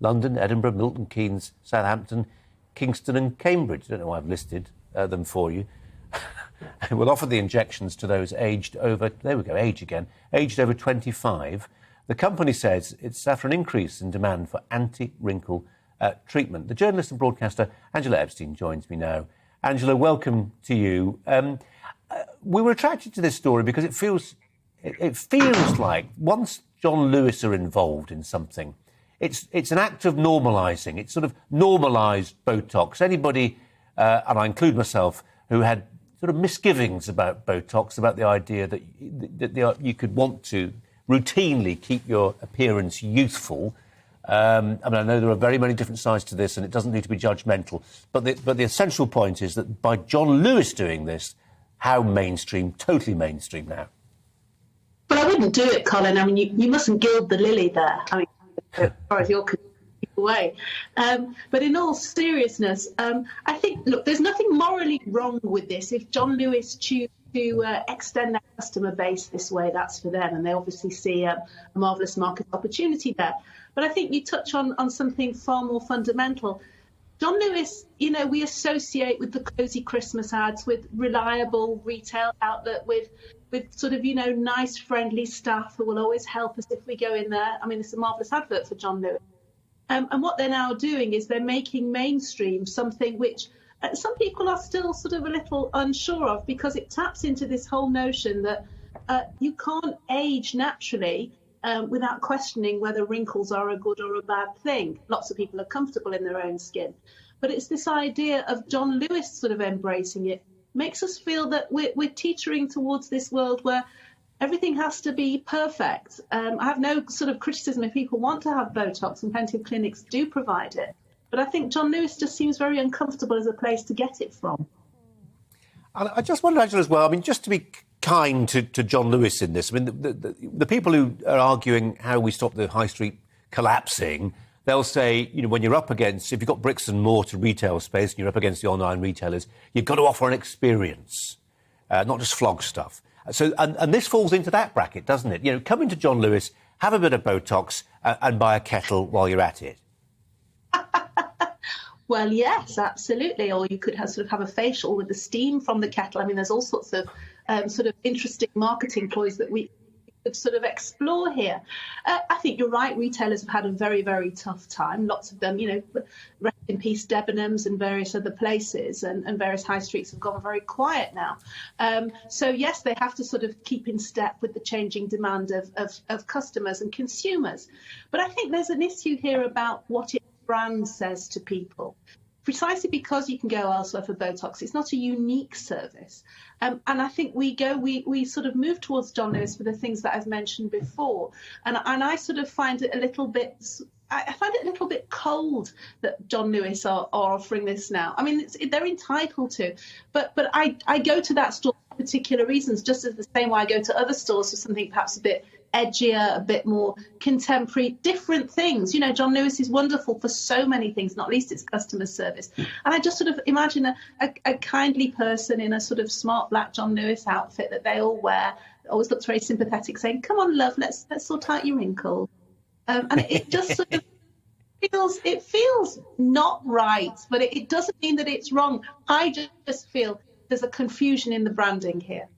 London, Edinburgh, Milton Keynes, Southampton, Kingston and Cambridge. I don't know why I've listed them for you. Will offer the injections to those aged over, there we go, age again, aged over 25. The company says it's after an increase in demand for anti-wrinkle treatment. The journalist and broadcaster Angela Epstein joins me now. Angela, welcome to you. We were attracted to this story because it feels like once John Lewis are involved in something, it's an act of normalising. It's sort of normalised Botox. Anybody, and I include myself, who had sort of misgivings about Botox, about the idea that you could want to routinely keep your appearance youthful. I know there are very many different sides to this, and it doesn't need to be judgmental. But the essential point is that by John Lewis doing this, how mainstream, totally mainstream now. But I wouldn't do it, Colin. I mean, you mustn't gild the lily there. I mean, as far as you're away. But in all seriousness, I think, look, there's nothing morally wrong with this. If John Lewis choose to extend their customer base this way, that's for them. And they obviously see a marvellous market opportunity there. But I think you touch on something far more fundamental. John Lewis, we associate with the cosy Christmas ads, with reliable retail outlet, with sort of, nice, friendly staff who will always help us if we go in there. I mean, it's a marvellous advert for John Lewis. And what they're now doing is they're making mainstream something which some people are still sort of a little unsure of, because it taps into this whole notion that you can't age naturally without questioning whether wrinkles are a good or a bad thing. Lots of people are comfortable in their own skin. But it's this idea of John Lewis sort of embracing it makes us feel that we're teetering towards this world where everything has to be perfect. I have no sort of criticism if people want to have Botox, and plenty of clinics do provide it. But I think John Lewis just seems very uncomfortable as a place to get it from. And I just wonder, Angela, as well, I mean, just to be kind to John Lewis in this, I mean, the people who are arguing how we stop the high street collapsing, they'll say, when you're up against, if you've got bricks and mortar retail space and you're up against the online retailers, you've got to offer an experience, not just flog stuff. So, and this falls into that bracket, doesn't it? Come into John Lewis, have a bit of Botox and buy a kettle while you're at it. Well, yes, absolutely. Or you could have a facial with the steam from the kettle. I mean, there's all sorts of sort of interesting marketing ploys that we could sort of explore here. I think you're right. Retailers have had a very, very tough time. Lots of them, rest in peace, Debenhams and various other places, and various high streets have gone very quiet now. So, yes, they have to sort of keep in step with the changing demand of customers and consumers. But I think there's an issue here about what its brand says to people. Precisely because you can go elsewhere for Botox, it's not a unique service. And I think we sort of move towards John Lewis for the things that I've mentioned before. And I sort of find it a little bit, cold that John Lewis are offering this now. I mean, they're entitled to, but I go to that store for particular reasons, just as the same way I go to other stores for something perhaps a bit edgier, a bit more contemporary, different things. John Lewis is wonderful for so many things, not least its customer service. And I just sort of imagine a kindly person in a sort of smart black John Lewis outfit that they all wear, always looks very sympathetic, saying, "Come on, love, let's sort out your wrinkles." And it just sort of feels not right, but it doesn't mean that it's wrong. I just feel there's a confusion in the branding here.